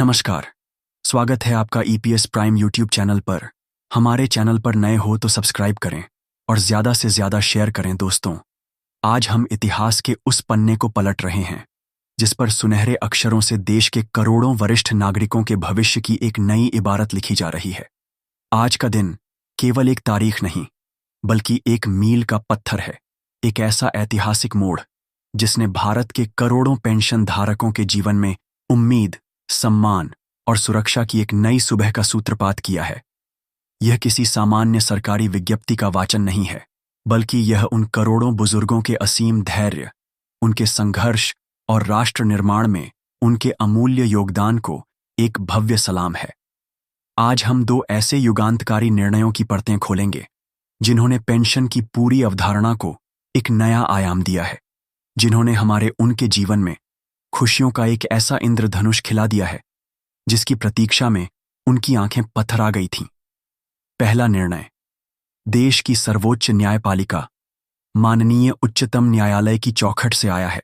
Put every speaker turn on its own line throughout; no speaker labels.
नमस्कार। स्वागत है आपका ईपीएस प्राइम यूट्यूब चैनल पर। हमारे चैनल पर नए हो तो सब्सक्राइब करें और ज़्यादा से ज़्यादा शेयर करें दोस्तों। आज हम इतिहास के उस पन्ने को पलट रहे हैं जिस पर सुनहरे अक्षरों से देश के करोड़ों वरिष्ठ नागरिकों के भविष्य की एक नई इबारत लिखी जा रही है। आज का दिन केवल एक तारीख नहीं बल्कि एक मील का पत्थर है, एक ऐसा ऐतिहासिक मोड़ जिसने भारत के करोड़ों पेंशन धारकों के जीवन में उम्मीद, सम्मान और सुरक्षा की एक नई सुबह का सूत्रपात किया है। यह किसी सामान्य सरकारी विज्ञप्ति का वाचन नहीं है, बल्कि यह उन करोड़ों बुजुर्गों के असीम धैर्य, उनके संघर्ष और राष्ट्र निर्माण में उनके अमूल्य योगदान को एक भव्य सलाम है। आज हम दो ऐसे युगांतकारी निर्णयों की परतें खोलेंगे जिन्होंने पेंशन की पूरी अवधारणा को एक नया आयाम दिया है, जिन्होंने हमारे उनके जीवन में खुशियों का एक ऐसा इंद्रधनुष खिला दिया है जिसकी प्रतीक्षा में उनकी आंखें पथरा गई थीं। पहला निर्णय देश की सर्वोच्च न्यायपालिका माननीय उच्चतम न्यायालय की चौखट से आया है,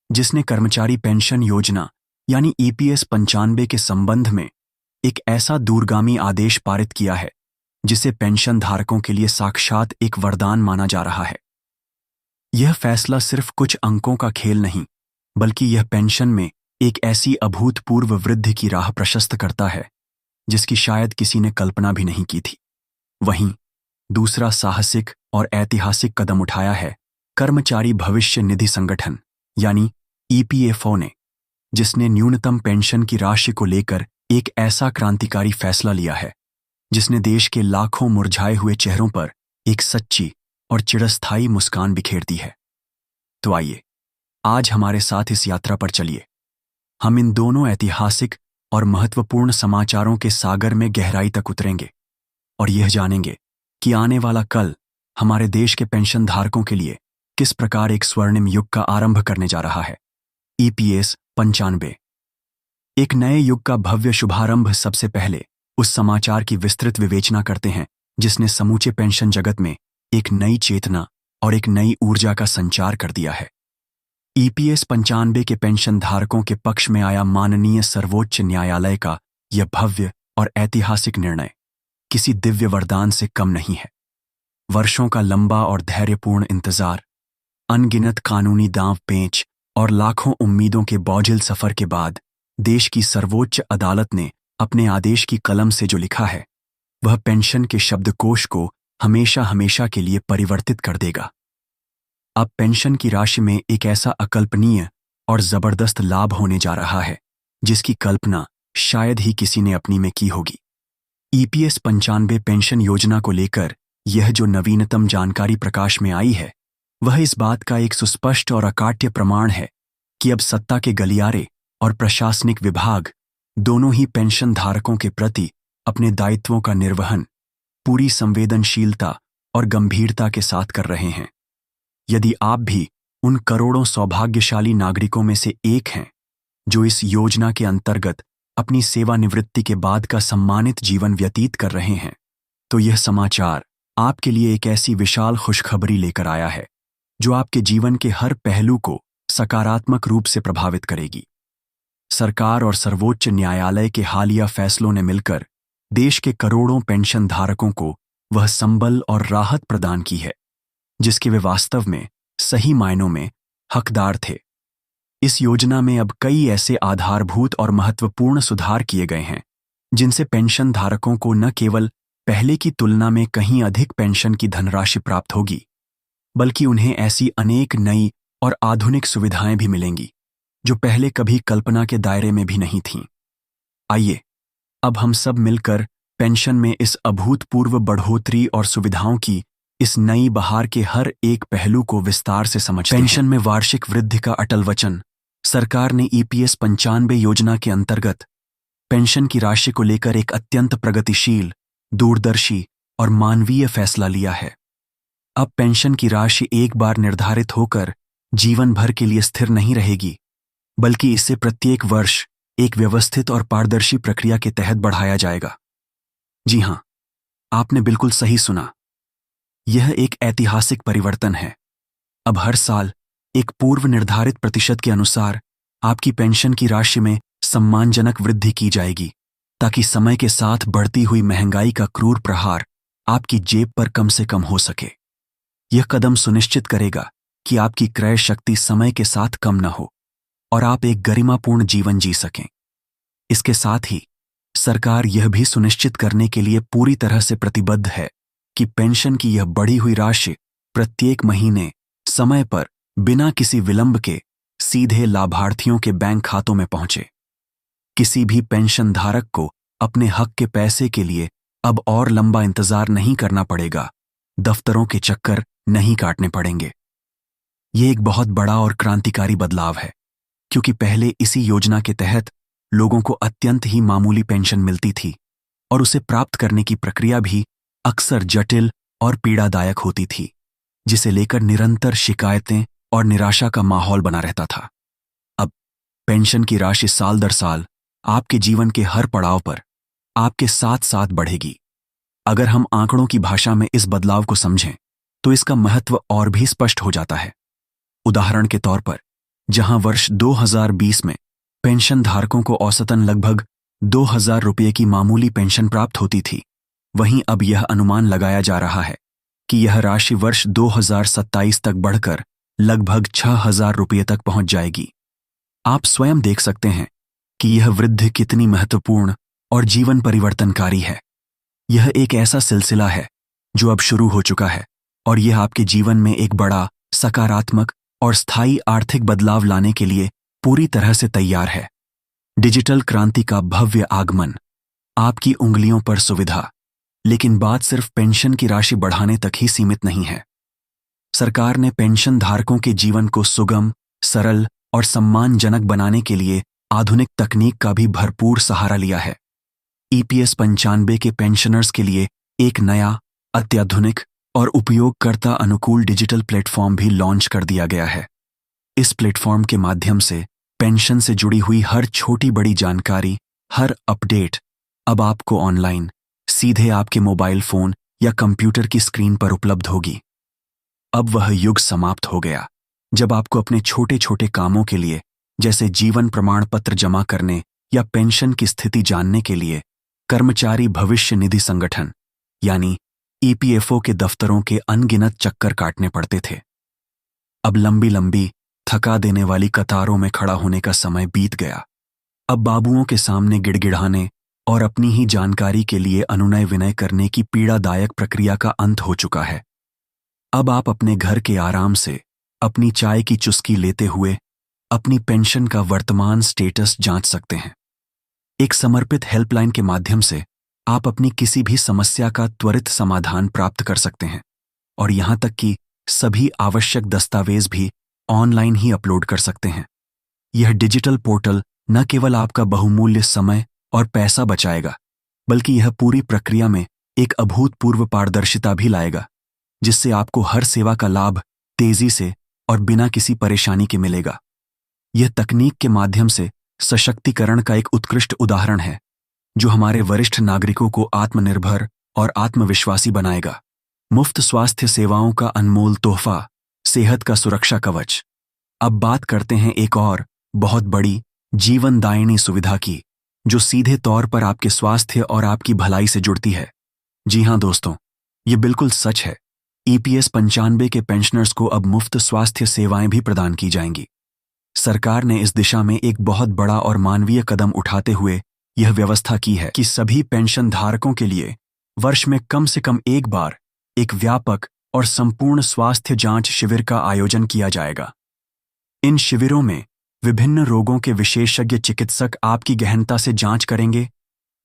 जिसने कर्मचारी पेंशन योजना यानी ईपीएस 95 के संबंध में एक ऐसा दूरगामी आदेश पारित किया है जिसे पेंशन धारकों के लिए साक्षात एक वरदान माना जा रहा है। यह फैसला सिर्फ कुछ अंकों का खेल नहीं, बल्कि यह पेंशन में एक ऐसी अभूतपूर्व वृद्धि की राह प्रशस्त करता है जिसकी शायद किसी ने कल्पना भी नहीं की थी। वहीं दूसरा साहसिक और ऐतिहासिक कदम उठाया है कर्मचारी भविष्य निधि संगठन यानी ईपीएफओ ने, जिसने न्यूनतम पेंशन की राशि को लेकर एक ऐसा क्रांतिकारी फैसला लिया है जिसने देश के लाखों मुरझाए हुए चेहरों पर एक सच्ची और चिरस्थायी मुस्कान बिखेर दी है। तो आइए आज हमारे साथ इस यात्रा पर चलिए। हम इन दोनों ऐतिहासिक और महत्वपूर्ण समाचारों के सागर में गहराई तक उतरेंगे और यह जानेंगे कि आने वाला कल हमारे देश के पेंशन धारकों के लिए किस प्रकार एक स्वर्णिम युग का आरंभ करने जा रहा है। ईपीएस 95 एक नए युग का भव्य शुभारंभ। सबसे पहले उस समाचार की विस्तृत विवेचना करते हैं जिसने समूचे पेंशन जगत में एक नई चेतना और एक नई ऊर्जा का संचार कर दिया है। ईपीएस 95 के पेंशन धारकों के पक्ष में आया माननीय सर्वोच्च न्यायालय का यह भव्य और ऐतिहासिक निर्णय किसी दिव्य वरदान से कम नहीं है। वर्षों का लंबा और धैर्यपूर्ण इंतजार, अनगिनत कानूनी दांव पेंच और लाखों उम्मीदों के बोझिल सफर के बाद देश की सर्वोच्च अदालत ने अपने आदेश की कलम से जो लिखा है वह पेंशन के शब्दकोश को हमेशा हमेशा के लिए परिवर्तित कर देगा। अब पेंशन की राशि में एक ऐसा अकल्पनीय और जबरदस्त लाभ होने जा रहा है जिसकी कल्पना शायद ही किसी ने अपनी में की होगी। ईपीएस 95 पेंशन योजना को लेकर यह जो नवीनतम जानकारी प्रकाश में आई है वह इस बात का एक सुस्पष्ट और अकाट्य प्रमाण है कि अब सत्ता के गलियारे और प्रशासनिक विभाग दोनों ही पेंशन धारकों के प्रति अपने दायित्वों का निर्वहन पूरी संवेदनशीलता और गंभीरता के साथ कर रहे हैं। यदि आप भी उन करोड़ों सौभाग्यशाली नागरिकों में से एक हैं जो इस योजना के अंतर्गत अपनी सेवानिवृत्ति के बाद का सम्मानित जीवन व्यतीत कर रहे हैं, तो यह समाचार आपके लिए एक ऐसी विशाल खुशखबरी लेकर आया है जो आपके जीवन के हर पहलू को सकारात्मक रूप से प्रभावित करेगी। सरकार और सर्वोच्च न्यायालय के हालिया फैसलों ने मिलकर देश के करोड़ों पेंशन धारकों को वह संबल और राहत प्रदान की है जिसके वे वास्तव में सही मायनों में हकदार थे। इस योजना में अब कई ऐसे आधारभूत और महत्वपूर्ण सुधार किए गए हैं जिनसे पेंशन धारकों को न केवल पहले की तुलना में कहीं अधिक पेंशन की धनराशि प्राप्त होगी, बल्कि उन्हें ऐसी अनेक नई और आधुनिक सुविधाएं भी मिलेंगी जो पहले कभी कल्पना के दायरे में भी नहीं थीं। आइए अब हम सब मिलकर पेंशन में इस अभूतपूर्व बढ़ोतरी और सुविधाओं की इस नई बहार के हर एक पहलू को विस्तार से समझते हैं। पेंशन में वार्षिक वृद्धि का अटल वचन। सरकार ने ईपीएस 95 योजना के अंतर्गत पेंशन की राशि को लेकर एक अत्यंत प्रगतिशील, दूरदर्शी और मानवीय फैसला लिया है। अब पेंशन की राशि एक बार निर्धारित होकर जीवन भर के लिए स्थिर नहीं रहेगी, बल्कि इसे प्रत्येक वर्ष एक व्यवस्थित और पारदर्शी प्रक्रिया के तहत बढ़ाया जाएगा। जी हां, आपने बिल्कुल सही सुना। यह एक ऐतिहासिक परिवर्तन है। अब हर साल एक पूर्व निर्धारित प्रतिशत के अनुसार आपकी पेंशन की राशि में सम्मानजनक वृद्धि की जाएगी, ताकि समय के साथ बढ़ती हुई महंगाई का क्रूर प्रहार आपकी जेब पर कम से कम हो सके। यह कदम सुनिश्चित करेगा कि आपकी क्रय शक्ति समय के साथ कम न हो और आप एक गरिमापूर्ण जीवन जी सकें। इसके साथ ही सरकार यह भी सुनिश्चित करने के लिए पूरी तरह से प्रतिबद्ध है कि पेंशन की यह बढ़ी हुई राशि प्रत्येक महीने समय पर बिना किसी विलंब के सीधे लाभार्थियों के बैंक खातों में पहुंचे। किसी भी पेंशन धारक को अपने हक के पैसे के लिए अब और लंबा इंतजार नहीं करना पड़ेगा, दफ्तरों के चक्कर नहीं काटने पड़ेंगे। ये एक बहुत बड़ा और क्रांतिकारी बदलाव है, क्योंकि पहले इसी योजना के तहत लोगों को अत्यंत ही मामूली पेंशन मिलती थी और उसे प्राप्त करने की प्रक्रिया भी अक्सर जटिल और पीड़ादायक होती थी, जिसे लेकर निरंतर शिकायतें और निराशा का माहौल बना रहता था। अब पेंशन की राशि साल दर साल आपके जीवन के हर पड़ाव पर आपके साथ साथ बढ़ेगी। अगर हम आंकड़ों की भाषा में इस बदलाव को समझें तो इसका महत्व और भी स्पष्ट हो जाता है। उदाहरण के तौर पर, जहां वर्ष 2020 में पेंशन धारकों को औसतन लगभग 2,000 रुपये की मामूली पेंशन प्राप्त होती थी, वहीं अब यह अनुमान लगाया जा रहा है कि यह राशि वर्ष 2027 तक बढ़कर लगभग 6,000 रुपये तक पहुंच जाएगी। आप स्वयं देख सकते हैं कि यह वृद्धि कितनी महत्वपूर्ण और जीवन परिवर्तनकारी है। यह एक ऐसा सिलसिला है जो अब शुरू हो चुका है और यह आपके जीवन में एक बड़ा, सकारात्मक और स्थायी आर्थिक बदलाव लाने के लिए पूरी तरह से तैयार है। डिजिटल क्रांति का भव्य आगमन, आपकी उंगलियों पर सुविधा। लेकिन बात सिर्फ पेंशन की राशि बढ़ाने तक ही सीमित नहीं है। सरकार ने पेंशन धारकों के जीवन को सुगम, सरल और सम्मानजनक बनाने के लिए आधुनिक तकनीक का भी भरपूर सहारा लिया है। EPS 95 के पेंशनर्स के लिए एक नया, अत्याधुनिक और उपयोगकर्ता अनुकूल डिजिटल प्लेटफॉर्म भी लॉन्च कर दिया गया है। इस प्लेटफॉर्म के माध्यम से पेंशन से जुड़ी हुई हर छोटी बड़ी जानकारी, हर अपडेट अब आपको ऑनलाइन सीधे आपके मोबाइल फोन या कंप्यूटर की स्क्रीन पर उपलब्ध होगी। अब वह युग समाप्त हो गया जब आपको अपने छोटे छोटे कामों के लिए, जैसे जीवन प्रमाण पत्र जमा करने या पेंशन की स्थिति जानने के लिए, कर्मचारी भविष्य निधि संगठन यानी EPFO के दफ्तरों के अनगिनत चक्कर काटने पड़ते थे। अब लंबी लंबी, थका देने वाली कतारों में खड़ा होने का समय बीत गया। अब बाबुओं के सामने गिड़गिड़ाने और अपनी ही जानकारी के लिए अनुनय विनय करने की पीड़ादायक प्रक्रिया का अंत हो चुका है। अब आप अपने घर के आराम से अपनी चाय की चुस्की लेते हुए अपनी पेंशन का वर्तमान स्टेटस जांच सकते हैं। एक समर्पित हेल्पलाइन के माध्यम से आप अपनी किसी भी समस्या का त्वरित समाधान प्राप्त कर सकते हैं और यहां तक कि सभी आवश्यक दस्तावेज भी ऑनलाइन ही अपलोड कर सकते हैं। यह डिजिटल पोर्टल न केवल आपका बहुमूल्य समय और पैसा बचाएगा, बल्कि यह पूरी प्रक्रिया में एक अभूतपूर्व पारदर्शिता भी लाएगा, जिससे आपको हर सेवा का लाभ तेजी से और बिना किसी परेशानी के मिलेगा। यह तकनीक के माध्यम से सशक्तिकरण का एक उत्कृष्ट उदाहरण है, जो हमारे वरिष्ठ नागरिकों को आत्मनिर्भर और आत्मविश्वासी बनाएगा। मुफ्त स्वास्थ्य सेवाओं का अनमोल तोहफा, सेहत का सुरक्षा कवच। अब बात करते हैं एक और बहुत बड़ी जीवनदायिनी सुविधा की, जो सीधे तौर पर आपके स्वास्थ्य और आपकी भलाई से जुड़ती है। जी हां दोस्तों, ये बिल्कुल सच है। EPS 95 के पेंशनर्स को अब मुफ्त स्वास्थ्य सेवाएं भी प्रदान की जाएंगी। सरकार ने इस दिशा में एक बहुत बड़ा और मानवीय कदम उठाते हुए यह व्यवस्था की है कि सभी पेंशन धारकों के लिए वर्ष में कम से कम एक बार एक व्यापक और संपूर्ण स्वास्थ्य जांच शिविर का आयोजन किया जाएगा। इन शिविरों में विभिन्न रोगों के विशेषज्ञ चिकित्सक आपकी गहनता से जांच करेंगे,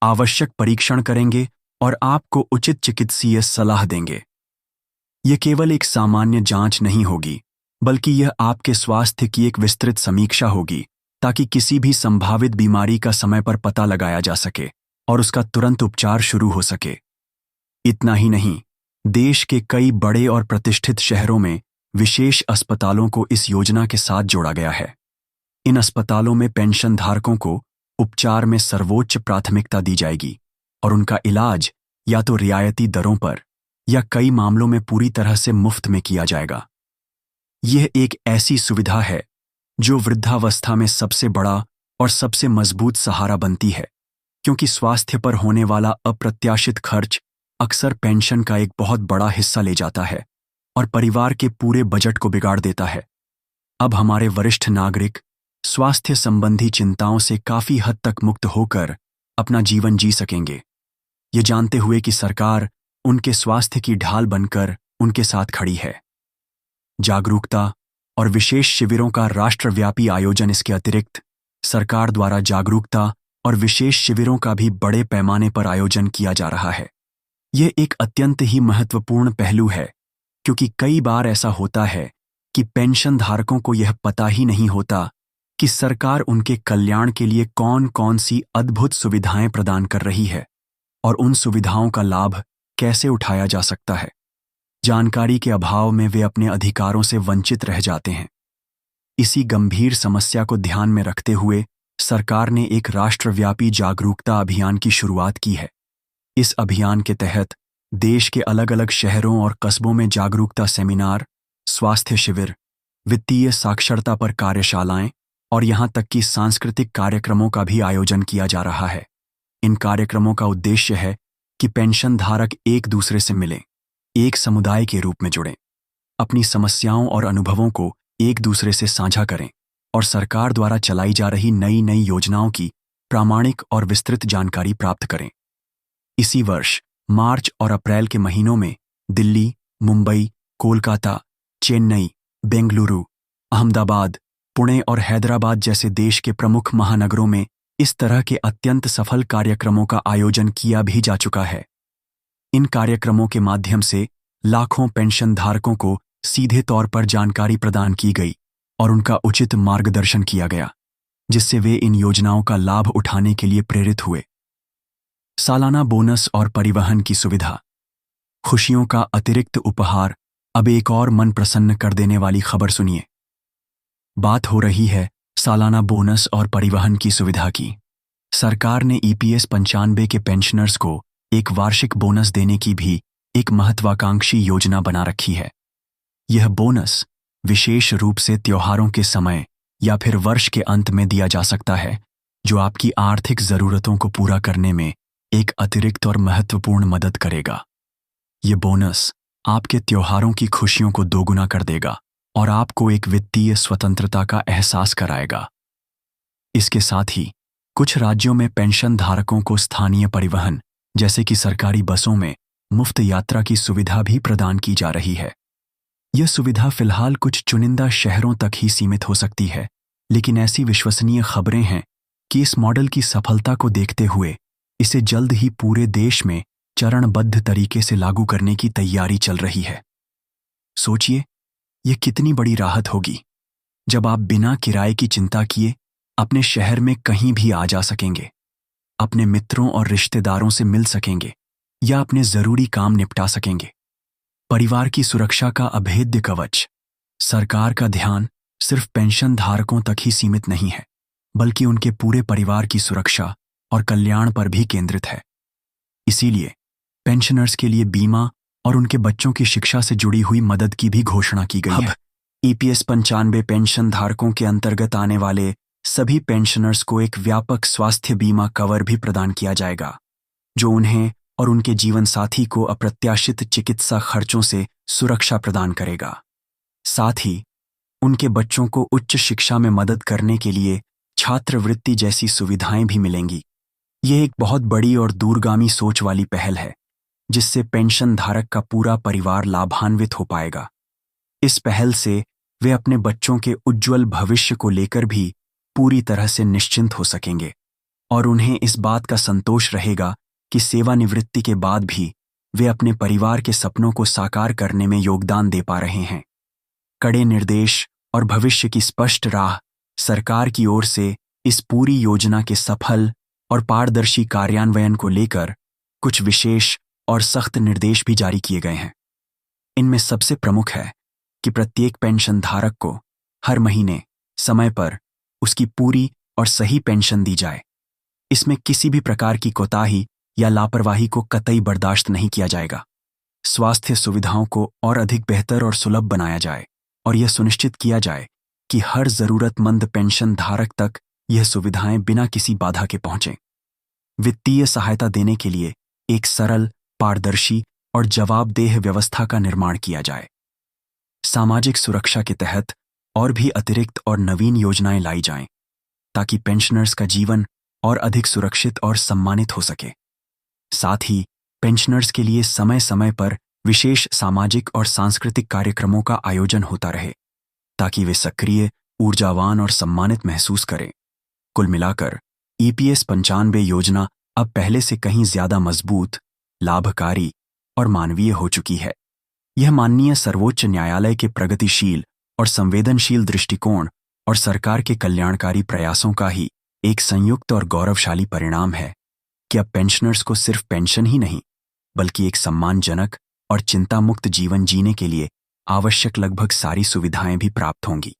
आवश्यक परीक्षण करेंगे और आपको उचित चिकित्सीय सलाह देंगे। यह केवल एक सामान्य जांच नहीं होगी, बल्कि यह आपके स्वास्थ्य की एक विस्तृत समीक्षा होगी, ताकि किसी भी संभावित बीमारी का समय पर पता लगाया जा सके और उसका तुरंत उपचार शुरू हो सके। इतना ही नहीं, देश के कई बड़े और प्रतिष्ठित शहरों में विशेष अस्पतालों को इस योजना के साथ जोड़ा गया है। इन अस्पतालों में पेंशन धारकों को उपचार में सर्वोच्च प्राथमिकता दी जाएगी और उनका इलाज या तो रियायती दरों पर या कई मामलों में पूरी तरह से मुफ्त में किया जाएगा। यह एक ऐसी सुविधा है जो वृद्धावस्था में सबसे बड़ा और सबसे मजबूत सहारा बनती है, क्योंकि स्वास्थ्य पर होने वाला अप्रत्याशित खर्च अक्सर पेंशन का एक बहुत बड़ा हिस्सा ले जाता है और परिवार के पूरे बजट को बिगाड़ देता है। अब हमारे वरिष्ठ नागरिक स्वास्थ्य संबंधी चिंताओं से काफी हद तक मुक्त होकर अपना जीवन जी सकेंगे, ये जानते हुए कि सरकार उनके स्वास्थ्य की ढाल बनकर उनके साथ खड़ी है। जागरूकता और विशेष शिविरों का राष्ट्रव्यापी आयोजन। इसके अतिरिक्त सरकार द्वारा जागरूकता और विशेष शिविरों का भी बड़े पैमाने पर आयोजन किया जा रहा है। यह एक अत्यंत ही महत्वपूर्ण पहलू है, क्योंकि कई बार ऐसा होता है कि पेंशन धारकों को यह पता ही नहीं होता कि सरकार उनके कल्याण के लिए कौन कौन सी अद्भुत सुविधाएं प्रदान कर रही है और उन सुविधाओं का लाभ कैसे उठाया जा सकता है। जानकारी के अभाव में वे अपने अधिकारों से वंचित रह जाते हैं। इसी गंभीर समस्या को ध्यान में रखते हुए सरकार ने एक राष्ट्रव्यापी जागरूकता अभियान की शुरुआत की है। इस अभियान के तहत देश के अलग अलग शहरों और कस्बों में जागरूकता सेमिनार, स्वास्थ्य शिविर, वित्तीय साक्षरता पर कार्यशालाएं और यहां तक कि सांस्कृतिक कार्यक्रमों का भी आयोजन किया जा रहा है। इन कार्यक्रमों का उद्देश्य है कि पेंशन धारक एक दूसरे से मिलें, एक समुदाय के रूप में जुड़ें, अपनी समस्याओं और अनुभवों को एक दूसरे से साझा करें और सरकार द्वारा चलाई जा रही नई नई योजनाओं की प्रामाणिक और विस्तृत जानकारी प्राप्त करें। इसी वर्ष मार्च और अप्रैल के महीनों में दिल्ली, मुंबई, कोलकाता, चेन्नई, बेंगलुरु, अहमदाबाद, पुणे और हैदराबाद जैसे देश के प्रमुख महानगरों में इस तरह के अत्यंत सफल कार्यक्रमों का आयोजन किया भी जा चुका है। इन कार्यक्रमों के माध्यम से लाखों पेंशन धारकों को सीधे तौर पर जानकारी प्रदान की गई और उनका उचित मार्गदर्शन किया गया, जिससे वे इन योजनाओं का लाभ उठाने के लिए प्रेरित हुए। सालाना बोनस और परिवहन की सुविधा। खुशियों का अतिरिक्त उपहार। अब एक और मन प्रसन्न कर देने वाली खबर सुनिए। बात हो रही है सालाना बोनस और परिवहन की सुविधा की। सरकार ने EPS 95 के पेंशनर्स को एक वार्षिक बोनस देने की भी एक महत्वाकांक्षी योजना बना रखी है। यह बोनस विशेष रूप से त्योहारों के समय या फिर वर्ष के अंत में दिया जा सकता है, जो आपकी आर्थिक जरूरतों को पूरा करने में एक अतिरिक्त और महत्वपूर्ण मदद करेगा। ये बोनस आपके त्योहारों की खुशियों को दोगुना कर देगा और आपको एक वित्तीय स्वतंत्रता का एहसास कराएगा। इसके साथ ही कुछ राज्यों में पेंशन धारकों को स्थानीय परिवहन, जैसे कि सरकारी बसों में मुफ्त यात्रा की सुविधा भी प्रदान की जा रही है। यह सुविधा फिलहाल कुछ चुनिंदा शहरों तक ही सीमित हो सकती है, लेकिन ऐसी विश्वसनीय खबरें हैं कि इस मॉडल की सफलता को देखते हुए इसे जल्द ही पूरे देश में चरणबद्ध तरीके से लागू करने की तैयारी चल रही है। सोचिए, यह कितनी बड़ी राहत होगी जब आप बिना किराए की चिंता किए अपने शहर में कहीं भी आ जा सकेंगे, अपने मित्रों और रिश्तेदारों से मिल सकेंगे या अपने जरूरी काम निपटा सकेंगे। परिवार की सुरक्षा का अभेद्य कवच। सरकार का ध्यान सिर्फ पेंशन धारकों तक ही सीमित नहीं है, बल्कि उनके पूरे परिवार की सुरक्षा और कल्याण पर भी केंद्रित है। इसीलिए पेंशनर्स के लिए बीमा और उनके बच्चों की शिक्षा से जुड़ी हुई मदद की भी घोषणा की गई है। EPS 95 पेंशन धारकों के अंतर्गत आने वाले सभी पेंशनर्स को एक व्यापक स्वास्थ्य बीमा कवर भी प्रदान किया जाएगा, जो उन्हें और उनके जीवन साथी को अप्रत्याशित चिकित्सा खर्चों से सुरक्षा प्रदान करेगा। साथ ही उनके बच्चों को उच्च शिक्षा में मदद करने के लिए छात्रवृत्ति जैसी सुविधाएं भी मिलेंगी। यह एक बहुत बड़ी और दूरगामी सोच वाली पहल है, जिससे पेंशन धारक का पूरा परिवार लाभान्वित हो पाएगा। इस पहल से वे अपने बच्चों के उज्जवल भविष्य को लेकर भी पूरी तरह से निश्चिंत हो सकेंगे और उन्हें इस बात का संतोष रहेगा कि सेवानिवृत्ति के बाद भी वे अपने परिवार के सपनों को साकार करने में योगदान दे पा रहे हैं। कड़े निर्देश और भविष्य की स्पष्ट राह। सरकार की ओर से इस पूरी योजना के सफल और पारदर्शी कार्यान्वयन को लेकर कुछ विशेष और सख्त निर्देश भी जारी किए गए हैं। इनमें सबसे प्रमुख है कि प्रत्येक पेंशन धारक को हर महीने समय पर उसकी पूरी और सही पेंशन दी जाए। इसमें किसी भी प्रकार की कोताही या लापरवाही को कतई बर्दाश्त नहीं किया जाएगा। स्वास्थ्य सुविधाओं को और अधिक बेहतर और सुलभ बनाया जाए और यह सुनिश्चित किया जाए कि हर जरूरतमंद पेंशन धारक तक यह सुविधाएं बिना किसी बाधा के पहुंचें। वित्तीय सहायता देने के लिए एक सरल, पारदर्शी और जवाबदेह व्यवस्था का निर्माण किया जाए। सामाजिक सुरक्षा के तहत और भी अतिरिक्त और नवीन योजनाएं लाई जाएं, ताकि पेंशनर्स का जीवन और अधिक सुरक्षित और सम्मानित हो सके। साथ ही पेंशनर्स के लिए समय समय पर विशेष सामाजिक और सांस्कृतिक कार्यक्रमों का आयोजन होता रहे, ताकि वे सक्रिय, ऊर्जावान और सम्मानित महसूस करें। कुल मिलाकर EPS 95 योजना अब पहले से कहीं ज्यादा मजबूत, लाभकारी और मानवीय हो चुकी है। यह माननीय सर्वोच्च न्यायालय के प्रगतिशील और संवेदनशील दृष्टिकोण और सरकार के कल्याणकारी प्रयासों का ही एक संयुक्त और गौरवशाली परिणाम है कि अब पेंशनर्स को सिर्फ पेंशन ही नहीं, बल्कि एक सम्मानजनक और चिंतामुक्त जीवन जीने के लिए आवश्यक लगभग सारी सुविधाएं भी प्राप्त होंगी।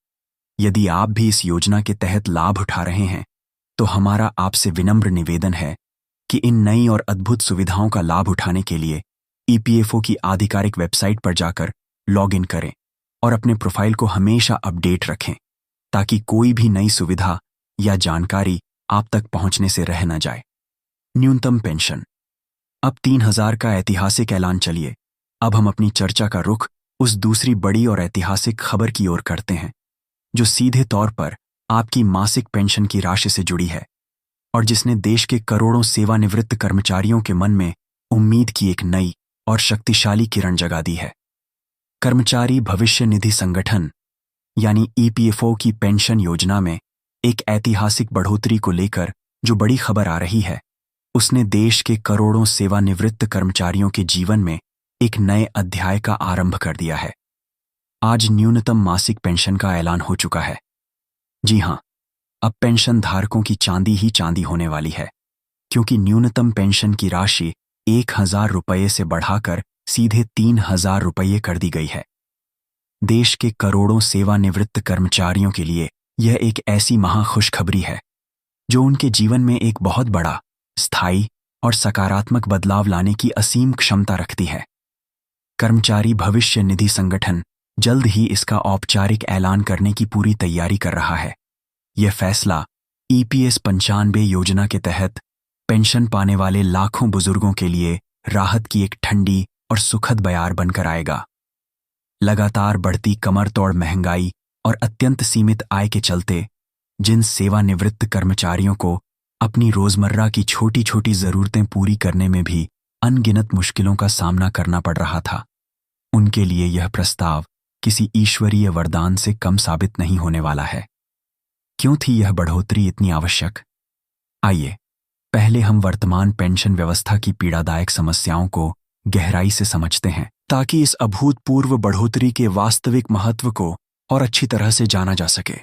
यदि आप भी इस योजना के तहत लाभ उठा रहे हैं, तो हमारा आपसे विनम्र निवेदन है कि इन नई और अद्भुत सुविधाओं का लाभ उठाने के लिए EPFO की आधिकारिक वेबसाइट पर जाकर लॉग इन करें और अपने प्रोफाइल को हमेशा अपडेट रखें, ताकि कोई भी नई सुविधा या जानकारी आप तक पहुंचने से रह न जाए। न्यूनतम पेंशन। अब 3000 का ऐतिहासिक ऐलान। चलिए अब हम अपनी चर्चा का रुख उस दूसरी बड़ी और ऐतिहासिक खबर की ओर करते हैं, जो सीधे तौर पर आपकी मासिक पेंशन की राशि से जुड़ी है और जिसने देश के करोड़ों सेवानिवृत्त कर्मचारियों के मन में उम्मीद की एक नई और शक्तिशाली किरण जगा दी है। कर्मचारी भविष्य निधि संगठन यानी EPFO की पेंशन योजना में एक ऐतिहासिक बढ़ोतरी को लेकर जो बड़ी खबर आ रही है, उसने देश के करोड़ों सेवानिवृत्त कर्मचारियों के जीवन में एक नए अध्याय का आरंभ कर दिया है। आज न्यूनतम मासिक पेंशन का ऐलान हो चुका है। जी हां, अब पेंशन धारकों की चांदी ही चांदी होने वाली है, क्योंकि न्यूनतम पेंशन की राशि 1000 रुपये से बढ़ाकर सीधे 3000 रुपये कर दी गई है। देश के करोड़ों सेवानिवृत्त कर्मचारियों के लिए यह एक ऐसी महाखुशखबरी है जो उनके जीवन में एक बहुत बड़ा, स्थायी और सकारात्मक बदलाव लाने की असीम क्षमता रखती है। कर्मचारी भविष्य निधि संगठन जल्द ही इसका औपचारिक ऐलान करने की पूरी तैयारी कर रहा है। यह फैसला EPS 95 योजना के तहत पेंशन पाने वाले लाखों बुजुर्गों के लिए राहत की एक ठंडी और सुखद बयार बनकर आएगा। लगातार बढ़ती कमरतोड़ महंगाई और अत्यंत सीमित आय के चलते जिन सेवानिवृत्त कर्मचारियों को अपनी रोजमर्रा की छोटी छोटी जरूरतें पूरी करने में भी अनगिनत मुश्किलों का सामना करना पड़ रहा था, उनके लिए यह प्रस्ताव किसी ईश्वरीय वरदान से कम साबित नहीं होने वाला है। क्यों थी यह बढ़ोतरी इतनी आवश्यक? आइए पहले हम वर्तमान पेंशन व्यवस्था की पीड़ादायक समस्याओं को गहराई से समझते हैं, ताकि इस अभूतपूर्व बढ़ोतरी के वास्तविक महत्व को और अच्छी तरह से जाना जा सके।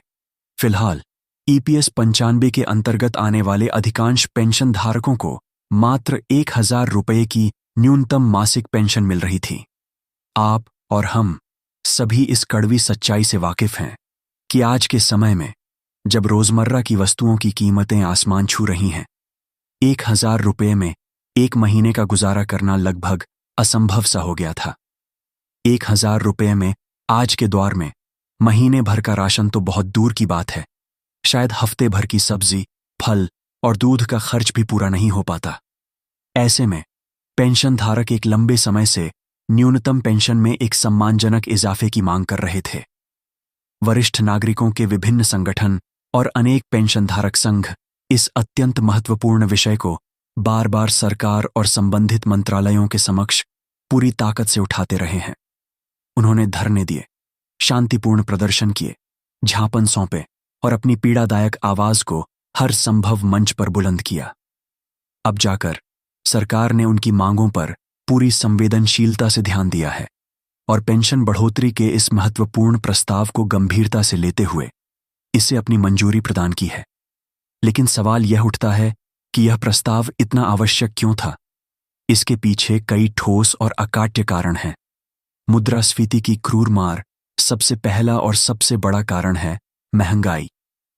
फिलहाल EPS 95 के अंतर्गत आने वाले अधिकांश पेंशन धारकों को मात्र 1000 रुपये की न्यूनतम मासिक पेंशन मिल रही थी। आप और हम सभी इस कड़वी सच्चाई से वाकिफ हैं कि आज के समय में, जब रोजमर्रा की वस्तुओं की कीमतें आसमान छू रही हैं, 1000 रुपये में एक महीने का गुजारा करना लगभग असंभव सा हो गया था। 1000 रुपये में आज के दौर में महीने भर का राशन तो बहुत दूर की बात है, शायद हफ्ते भर की सब्जी, फल और दूध का खर्च भी पूरा नहीं हो पाता। ऐसे में पेंशन धारक एक लंबे समय से न्यूनतम पेंशन में एक सम्मानजनक इजाफे की मांग कर रहे थे। वरिष्ठ नागरिकों के विभिन्न संगठन और अनेक पेंशन धारक संघ इस अत्यंत महत्वपूर्ण विषय को बार बार सरकार और संबंधित मंत्रालयों के समक्ष पूरी ताकत से उठाते रहे हैं। उन्होंने धरने दिए, शांतिपूर्ण प्रदर्शन किए, ज्ञापन सौंपे और अपनी पीड़ादायक आवाज को हर संभव मंच पर बुलंद किया। अब जाकर सरकार ने उनकी मांगों पर पूरी संवेदनशीलता से ध्यान दिया है और पेंशन बढ़ोतरी के इस महत्वपूर्ण प्रस्ताव को गंभीरता से लेते हुए इसे अपनी मंजूरी प्रदान की है। लेकिन सवाल यह उठता है कि यह प्रस्ताव इतना आवश्यक क्यों था? इसके पीछे कई ठोस और अकाट्य कारण हैं। मुद्रास्फीति की क्रूर मार सबसे पहला और सबसे बड़ा कारण है महंगाई,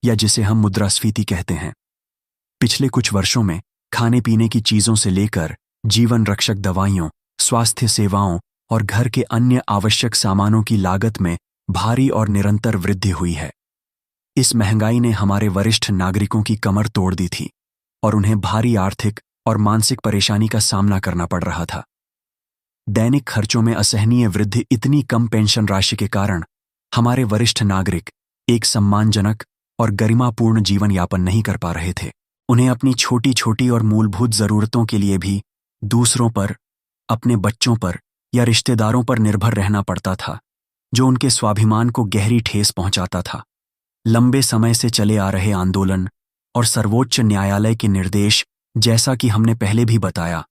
या जिसे हम मुद्रास्फीति कहते हैं। पिछले कुछ वर्षों में खाने पीने की चीजों से लेकर जीवन रक्षक दवाइयों, स्वास्थ्य सेवाओं और घर के अन्य आवश्यक सामानों की लागत में भारी और निरंतर वृद्धि हुई है। इस महंगाई ने हमारे वरिष्ठ नागरिकों की कमर तोड़ दी थी और उन्हें भारी आर्थिक और मानसिक परेशानी का सामना करना पड़ रहा था। दैनिक खर्चों में असहनीय वृद्धि, इतनी कम पेंशन राशि के कारण हमारे वरिष्ठ नागरिक एक सम्मानजनक और गरिमापूर्ण जीवन यापन नहीं कर पा रहे थे। उन्हें अपनी छोटी छोटी और मूलभूत जरूरतों के लिए भी दूसरों पर, अपने बच्चों पर या रिश्तेदारों पर निर्भर रहना पड़ता था, जो उनके स्वाभिमान को गहरी ठेस पहुंचाता था। लंबे समय से चले आ रहे आंदोलन और सर्वोच्च न्यायालय के निर्देश, जैसा कि हमने पहले भी बताया,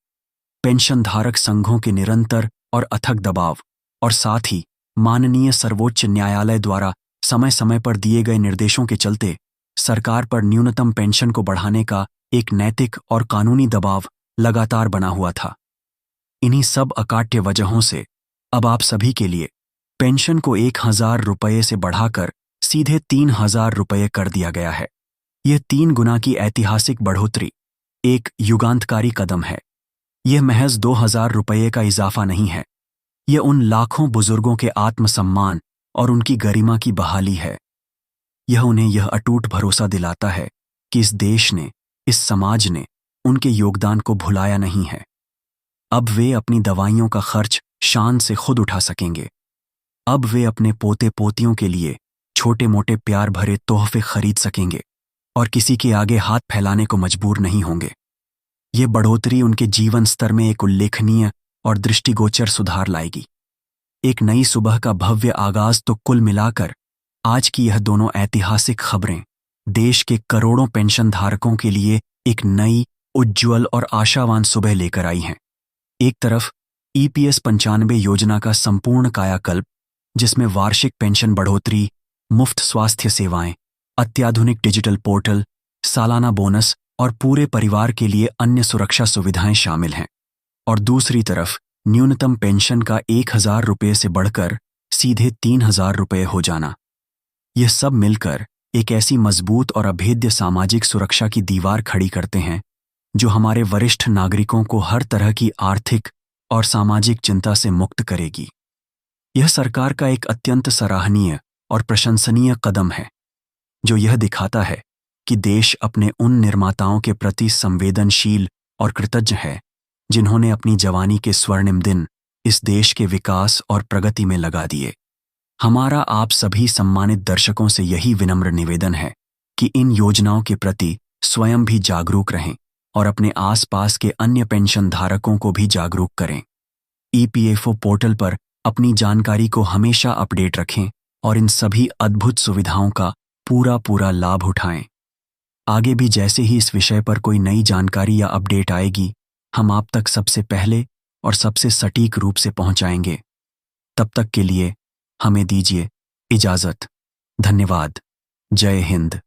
पेंशनधारक संघों के निरंतर और अथक दबाव और साथ ही माननीय सर्वोच्च न्यायालय द्वारा समय समय पर दिए गए निर्देशों के चलते सरकार पर न्यूनतम पेंशन को बढ़ाने का एक नैतिक और कानूनी दबाव लगातार बना हुआ था। इन्हीं सब अकाट्य वजहों से अब आप सभी के लिए पेंशन को 1,000 रुपये से बढ़ाकर सीधे 3,000 रुपये कर दिया गया है। यह 3 गुना की ऐतिहासिक बढ़ोतरी एक युगांतकारी कदम है। यह महज 2,000 रुपये का इजाफा नहीं है। यह उन लाखों बुजुर्गों के आत्मसम्मान और उनकी गरिमा की बहाली है। यह उन्हें यह अटूट भरोसा दिलाता है कि इस देश ने, इस समाज ने उनके योगदान को भुलाया नहीं है। अब वे अपनी दवाइयों का खर्च शान से खुद उठा सकेंगे। अब वे अपने पोते पोतियों के लिए छोटे मोटे प्यार भरे तोहफे खरीद सकेंगे और किसी के आगे हाथ फैलाने को मजबूर नहीं होंगे। ये बढ़ोतरी उनके जीवन स्तर में एक उल्लेखनीय और दृष्टिगोचर सुधार लाएगी। एक नई सुबह का भव्य आगाज। तो कुल मिलाकर आज की यह दोनों ऐतिहासिक खबरें देश के करोड़ों पेंशन धारकों के लिए एक नई, उज्ज्वल और आशावान सुबह लेकर आई हैं। एक तरफ EPS 95 योजना का संपूर्ण कायाकल्प, जिसमें वार्षिक पेंशन बढ़ोतरी, मुफ्त स्वास्थ्य सेवाएं, अत्याधुनिक डिजिटल पोर्टल, सालाना बोनस और पूरे परिवार के लिए अन्य सुरक्षा सुविधाएं शामिल हैं। और दूसरी तरफ न्यूनतम पेंशन का 1,000 रुपये से बढ़कर सीधे 3,000 रुपये हो जाना। यह सब मिलकर एक ऐसी मजबूत और अभेद्य सामाजिक सुरक्षा की दीवार खड़ी करते हैं, जो हमारे वरिष्ठ नागरिकों को हर तरह की आर्थिक और सामाजिक चिंता से मुक्त करेगी। यह सरकार का एक अत्यंत सराहनीय और प्रशंसनीय कदम है, जो यह दिखाता है कि देश अपने उन निर्माताओं के प्रति संवेदनशील और कृतज्ञ है, जिन्होंने अपनी जवानी के स्वर्णिम दिन इस देश के विकास और प्रगति में लगा दिए। हमारा आप सभी सम्मानित दर्शकों से यही विनम्र निवेदन है कि इन योजनाओं के प्रति स्वयं भी जागरूक रहें और अपने आसपास के अन्य पेंशन धारकों को भी जागरूक करें। EPFO पोर्टल पर अपनी जानकारी को हमेशा अपडेट रखें और इन सभी अद्भुत सुविधाओं का पूरा लाभ उठाएं। आगे भी जैसे ही इस विषय पर कोई नई जानकारी या अपडेट आएगी, हम आप तक सबसे पहले और सबसे सटीक रूप से पहुंचाएंगे। तब तक के लिए हमें दीजिए इजाजत। धन्यवाद। जय हिंद।